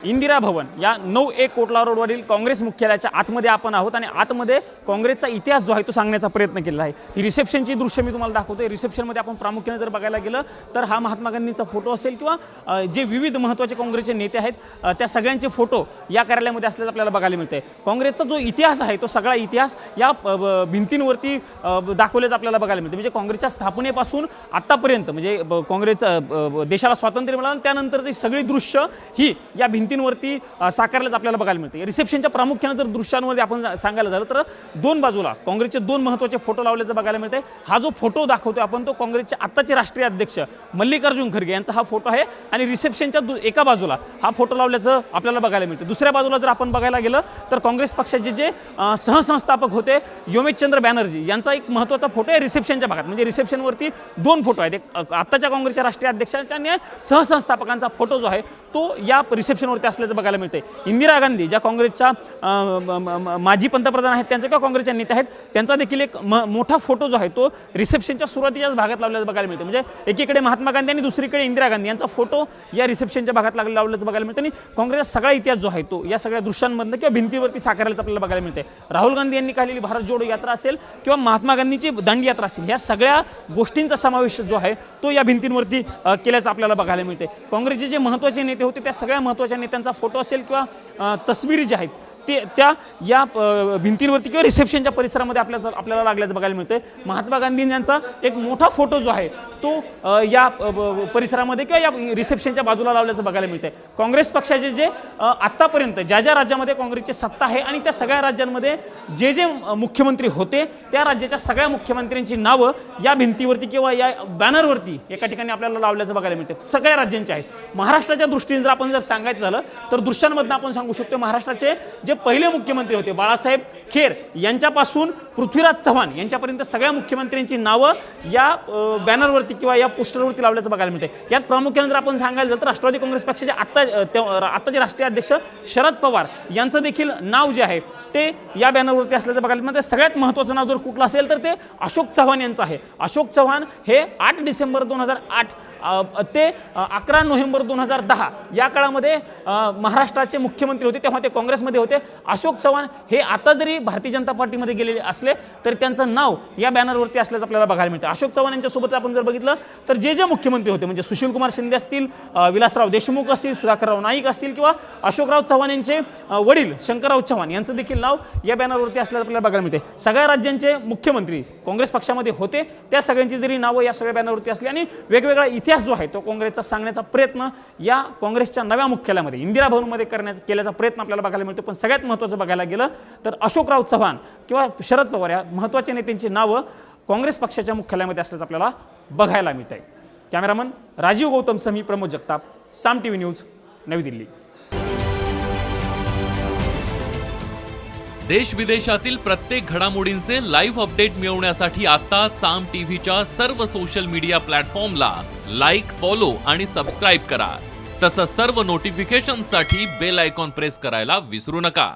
इंदिरा भवन या 9-1 कोटला रोडवरील काँग्रेस मुख्यालयाच्या आतमध्ये आपण आहोत आणि आतमध्ये काँग्रेसचा इतिहास जो आहे तो सांगण्याचा प्रयत्न केलेला आहे। ही रिसेप्शनची दृश्य मी तुम्हाला दाखवतोय। रिसेप्शनमध्ये आपण प्रामुख्याने जर बघायला गेलं तर हा महात्मा गांधींचा फोटो असेल किंवा जे विविध महत्त्वाचे काँग्रेसचे नेते आहेत त्या सगळ्यांचे फोटो या कार्यालयामध्ये असल्याचं आपल्याला बघायला मिळते। काँग्रेसचा जो इतिहास आहे तो सगळा इतिहास या भिंतींवरती दाखवल्याचं आपल्याला बघायला मिळते। म्हणजे काँग्रेसच्या स्थापनेपासून आतापर्यंत म्हणजे काँग्रेस देशाला स्वातंत्र्य मिळालं त्यानंतरची सगळी दृश्य ही या भिंतींवरती साकारल्याच आपल्याला बघायला मिळते। रिसेप्शनच्या प्रामुख्याने जर दृश्यांमध्ये आपण सांगायला झालं तर दोन बाजूला काँग्रेसचे दोन महत्त्वाचे फोटो लावल्याचं बघायला मिळते। हा जो फोटो दाखवतोय आपण तो काँग्रेसचे आत्ताचे राष्ट्रीय अध्यक्ष मल्लिकार्जुन खरगे यांचा हा फोटो आहे आणि रिसेप्शनच्या एका बाजूला हा फोटो लावल्याचं आपल्याला बघायला मिळते। दुसऱ्या बाजूला जर आपण बघायला गेलं तर काँग्रेस पक्षाचे जे सहसंस्थापक होते योमेशचंद्र बॅनर्जी यांचा एक महत्त्वाचा फोटो आहे रिसेप्शनच्या भागात। म्हणजे रिसेप्शनवरती दोन फोटो आहेत, एक आत्ताच्या काँग्रेसच्या राष्ट्रीय अध्यक्षांचा आणि सहसंस्थापकांचा फोटो जो आहे तो या रिसेप्शनवरती असल्याचं बघायला मिळते। इंदिरा गांधी ज्या काँग्रेसच्या माजी पंतप्रधान आहेत त्यांचे किंवा काँग्रेसच्या नेते आहेत त्यांचा देखील एक मोठा फोटो जो आहे तो रिसेप्शनच्या सुरुवातीच्याच भागात लावल्याचं बघायला मिळते। म्हणजे एकीकडे महात्मा गांधी आणि दुसरीकडे इंदिरा गांधी यांचा फोटो या रिसेप्शनच्या भागात लावल्याचं बघायला मिळते आणि काँग्रेसचा सगळा इतिहास जो आहे तो या सगळ्या दृश्यांमधनं किंवा भिंतीवरती साकारल्याचं आपल्याला बघायला मिळते। राहुल गांधी यांनी काढलेली भारत जोडो यात्रा असेल किंवा महात्मा गांधींची दांडी यात्रा असेल या सगळ्या गोष्टींचा समावेश जो आहे तो या भिंतींवरती केल्याचं आपल्याला बघायला मिळते। काँग्रेसचे जे महत्त्वाचे नेते होते त्या सगळ्या महत्त्वाच्या नेत्यांचा फोटो असेल किंवा तस्वीरी ज्या आहेत त्या या भिंतींवरती किंवा रिसेप्शनच्या परिसरामध्ये आपल्याला लागल्याचं बघायला मिळते। महात्मा गांधी यांचा एक मोठा फोटो जो आहे तो या परिसरामध्ये किंवा या रिसेप्शनच्या बाजूला लावल्याचं बघायला मिळते। काँग्रेस पक्षाचे जे आत्तापर्यंत ज्या ज्या राज्यामध्ये काँग्रेसची सत्ता आहे आणि त्या सगळ्या राज्यांमध्ये जे जे मुख्यमंत्री होते त्या राज्याच्या सगळ्या मुख्यमंत्र्यांची नावं या भिंतीवरती किंवा या बॅनरवरती एका ठिकाणी आपल्याला लावल्याचं बघायला मिळते। सगळ्या राज्यांचे आहेत। महाराष्ट्राच्या दृष्टीने जर आपण सांगायचं झालं तर दृश्यांमधून आपण सांगू शकतो महाराष्ट्राचे जे पहिले मुख्यमंत्री होते बाळासाहेब खेर यांच्यापासून पृथ्वीराज चव्हाण यांच्यापर्यंत सगळ्या मुख्यमंत्र्यांची नावं या बॅनरवरती किंवा या पोस्टरवरती लावल्याचं बघायला मिळते। यात प्रामुख्याने जर आपण सांगायला झालं तर राष्ट्रवादी काँग्रेस पक्षाचे आत्ताचे राष्ट्रीय अध्यक्ष शरद पवार यांचं देखील नाव जे आहे ते या बॅनरवरती असल्याचं बघायला मिळतं। सगळ्यात महत्त्वाचं नाव जर कुठलं असेल तर ते अशोक चव्हाण यांचं आहे। अशोक चव्हाण हे 8 डिसेंबर 2008 ते 11 नोव्हेंबर 2010 या काळामध्ये महाराष्ट्राचे मुख्यमंत्री होते, तेव्हा ते काँग्रेसमध्ये होते। अशोक चव्हाण हे आता जरी भारतीय जनता पार्टीमध्ये गेलेले असले तरी त्यांचं नाव या बॅनरवरती असल्याचं आपल्याला बघायला मिळतं। अशोक चव्हाण यांच्यासोबत आपण जर बघितलं तर जे जे मुख्यमंत्री होते म्हणजे सुशीलकुमार शिंदे असतील, विलासराव देशमुख असतील, सुधाकरराव नाईक असतील किंवा अशोकराव चव्हाण यांचे वडील शंकरराव चव्हाण यांचं देखील नाव या बॅनरवरती असल्याचं आपल्याला बघायला मिळते। सगळ्या राज्यांचे मुख्यमंत्री काँग्रेस पक्षामध्ये होते त्या सगळ्यांची जरी नावं या सगळ्या बॅनरवरती असली आणि वेगवेगळा इतिहास जो आहे तो काँग्रेसचा सांगण्याचा प्रयत्न या काँग्रेसच्या नव्या मुख्यालयामध्ये इंदिरा भवनमध्ये केल्याचा प्रयत्न आपल्याला बघायला मिळतो। पण सगळ्यात महत्त्वाचं बघायला गेलं तर अशोकराव चव्हाण किंवा शरद पवार या महत्त्वाच्या नेत्यांची नावं काँग्रेस पक्षाच्या मुख्यालयामध्ये असल्याचं आपल्याला बघायला मिळत आहे। कॅमेरामन राजीव गौतम समी, प्रमोद जगताप, साम टीव्ही न्यूज, नवी दिल्ली। देश विदेशातील प्रत्येक घडामोडींचे लाईव्ह अपडेट मिळवण्यासाठी आता साम टीव्हीच्या सर्व सोशल मीडिया प्लॅटफॉर्मला लाईक, फॉलो आणि सबस्क्राईब करा। तसंच सर्व नोटिफिकेशनसाठी बेल आयकॉन प्रेस करायला विसरू नका।